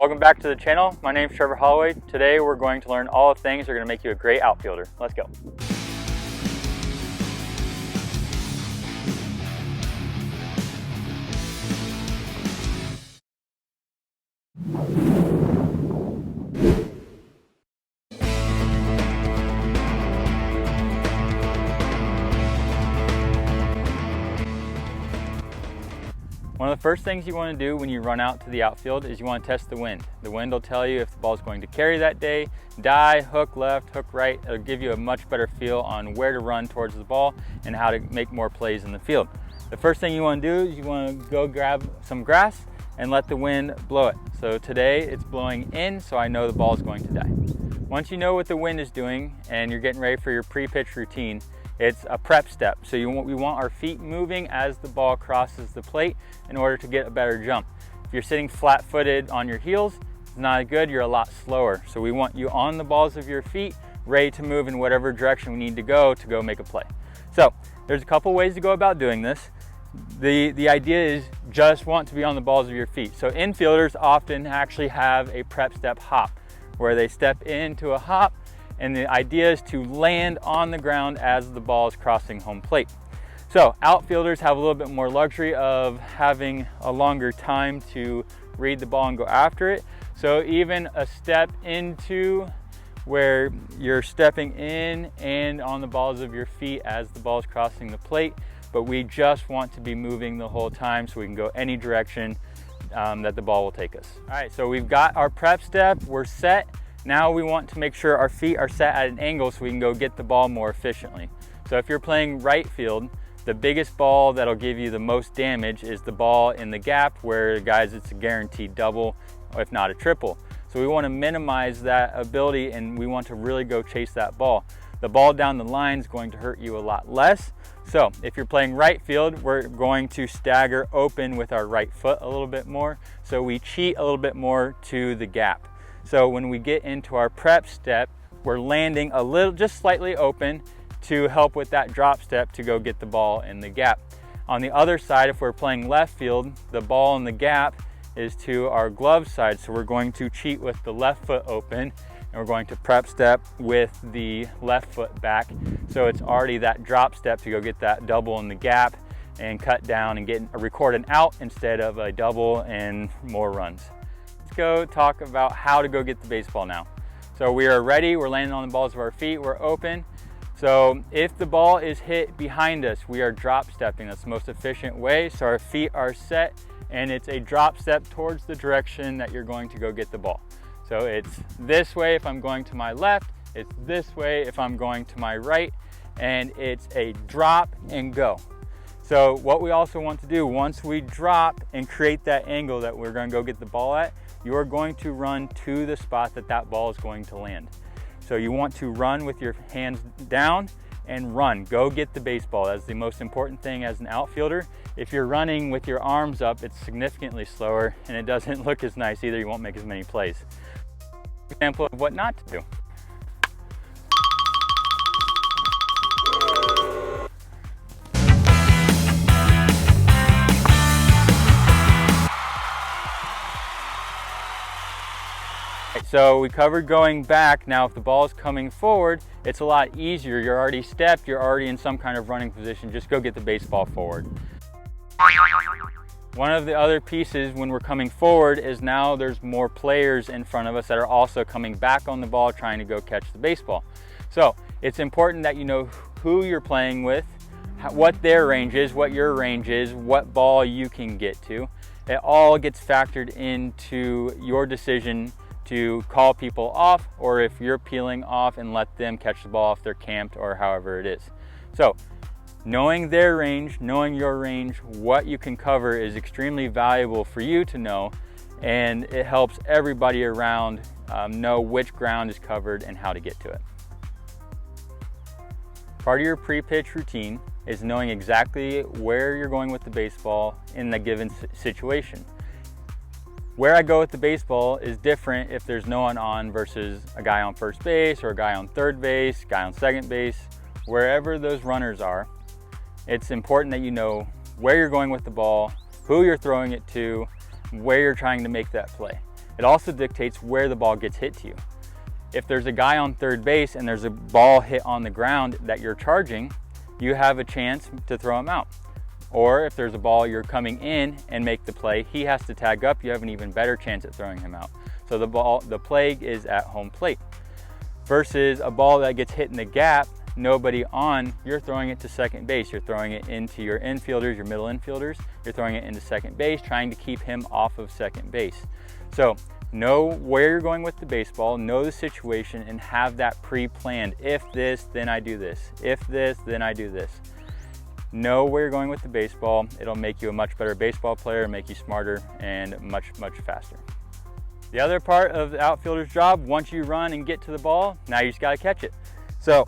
Welcome back to the channel. My name is Trevor Holloway. Today we're going to learn all the things that are going to make you a great outfielder. Let's go. One of the first things you want to do when you run out to the outfield is you want to test the wind. The wind will tell you if the ball is going to carry that day, die, hook left, hook right. It'll give you a much better feel on where to run towards the ball and how to make more plays in the field. The first thing you want to do is you want to go grab some grass and let the wind blow it. So today it's blowing in, so I know the ball is going to die. Once you know what the wind is doing and you're getting ready for your pre-pitch routine, it's a prep step. So we want our feet moving as the ball crosses the plate in order to get a better jump. If you're sitting flat-footed on your heels, it's not good, you're a lot slower. So we want you on the balls of your feet, ready to move in whatever direction we need to go make a play. So there's a couple ways to go about doing this. The idea is just want to be on the balls of your feet. So infielders often actually have a prep step hop, where they step into a hop, and the idea is to land on the ground as the ball is crossing home plate. So outfielders have a little bit more luxury of having a longer time to read the ball and go after it. So even a step into where you're stepping in and on the balls of your feet as the ball is crossing the plate, but we just want to be moving the whole time so we can go any direction that the ball will take us. All right, so we've got our prep step, we're set. Now we want to make sure our feet are set at an angle so we can go get the ball more efficiently. So if you're playing right field, the biggest ball that'll give you the most damage is the ball in the gap where, guys, it's a guaranteed double, if not a triple. So we want to minimize that ability and we want to really go chase that ball. The ball down the line is going to hurt you a lot less. So if you're playing right field, we're going to stagger open with our right foot a little bit more. So we cheat a little bit more to the gap. So when we get into our prep step, we're landing a little, just slightly open to help with that drop step to go get the ball in the gap. On the other side, if we're playing left field, the ball in the gap is to our glove side. So we're going to cheat with the left foot open and we're going to prep step with the left foot back. So it's already that drop step to go get that double in the gap and cut down and record an out instead of a double and more runs. Let's go talk about how to go get the baseball now. So we are ready, we're landing on the balls of our feet, we're open. So if the ball is hit behind us, we are drop stepping. That's the most efficient way. So our feet are set and it's a drop step towards the direction that you're going to go get the ball. So it's this way if I'm going to my left, it's this way if I'm going to my right, and it's a drop and go. So what we also want to do, once we drop and create that angle that we're going to go get the ball at, you're going to run to the spot that ball is going to land. So you want to run with your hands down and run. Go get the baseball. That's the most important thing as an outfielder. If you're running with your arms up, it's significantly slower and it doesn't look as nice either. You won't make as many plays. Example of what not to do. So we covered going back. Now if the ball is coming forward, it's a lot easier. You're already stepped, you're already in some kind of running position. Just go get the baseball forward. One of the other pieces when we're coming forward is now there's more players in front of us that are also coming back on the ball trying to go catch the baseball. So it's important that you know who you're playing with, what their range is, what your range is, what ball you can get to. It all gets factored into your decision to call people off, or if you're peeling off and let them catch the ball if they're camped or however it is. So knowing their range, knowing your range, what you can cover is extremely valuable for you to know, and it helps everybody around know which ground is covered and how to get to it. Part of your pre-pitch routine is knowing exactly where you're going with the baseball in the given situation. Where I go with the baseball is different if there's no one on versus a guy on first base or a guy on third base, guy on second base. Wherever those runners are, it's important that you know where you're going with the ball, who you're throwing it to, where you're trying to make that play. It also dictates where the ball gets hit to you. If there's a guy on third base and there's a ball hit on the ground that you're charging, you have a chance to throw him out. Or if there's a ball you're coming in and make the play, he has to tag up, you have an even better chance at throwing him out. So the play is at home plate. Versus a ball that gets hit in the gap, nobody on, you're throwing it to second base. You're throwing it into your infielders, your middle infielders. You're throwing it into second base, trying to keep him off of second base. So know where you're going with the baseball, know the situation, and have that pre-planned. If this, then I do this. If this, then I do this. Know where you're going with the baseball. It'll make you a much better baseball player, make you smarter, and much faster. The other part of the outfielder's job, once you run and get to the ball, now you just gotta catch it. So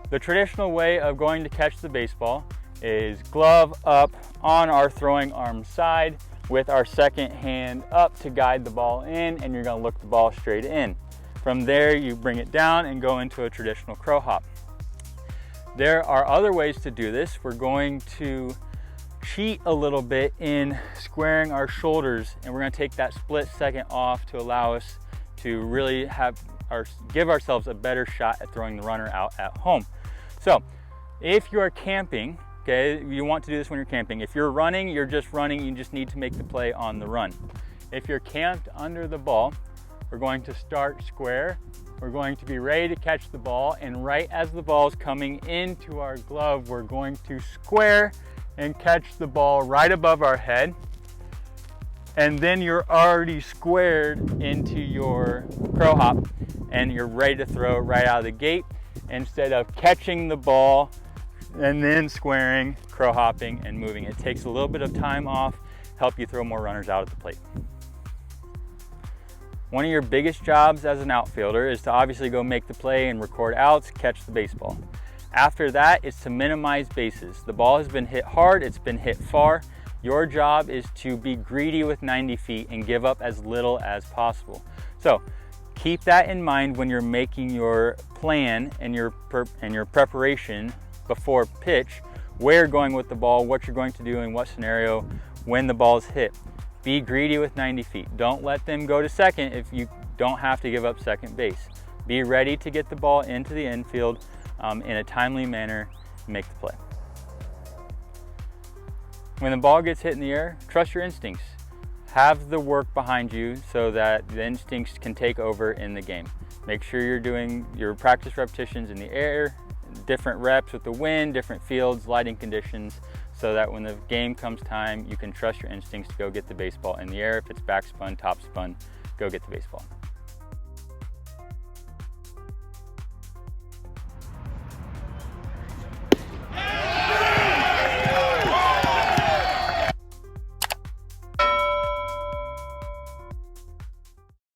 the traditional way of going to catch the baseball is glove up on our throwing arm side with our second hand up to guide the ball in, and you're gonna look the ball straight in. From there, you bring it down and go into a traditional crow hop. There are other ways to do this. We're going to cheat a little bit in squaring our shoulders, and we're gonna take that split second off to allow us to really give ourselves a better shot at throwing the runner out at home. So if you are camping, okay, you want to do this when you're camping. If you're running, you're just running, you just need to make the play on the run. If you're camped under the ball, we're going to start square. We're going to be ready to catch the ball, and right as the ball is coming into our glove, we're going to square and catch the ball right above our head. And then you're already squared into your crow hop, and you're ready to throw right out of the gate instead of catching the ball and then squaring, crow hopping, and moving. It takes a little bit of time off, help you throw more runners out at the plate. One of your biggest jobs as an outfielder is to obviously go make the play and record outs, catch the baseball. After that, it's to minimize bases. The ball has been hit hard, it's been hit far. Your job is to be greedy with 90 feet and give up as little as possible. So keep that in mind when you're making your plan and your preparation before pitch, where you're going with the ball, what you're going to do in what scenario when the ball is hit. Be greedy with 90 feet. Don't let them go to second if you don't have to give up second base. Be ready to get the ball into the infield in a timely manner and make the play. When the ball gets hit in the air, trust your instincts. Have the work behind you so that the instincts can take over in the game. Make sure you're doing your practice repetitions in the air, different reps with the wind, different fields, lighting conditions, so that when the game comes time, you can trust your instincts to go get the baseball in the air. If it's backspun, topspun, go get the baseball.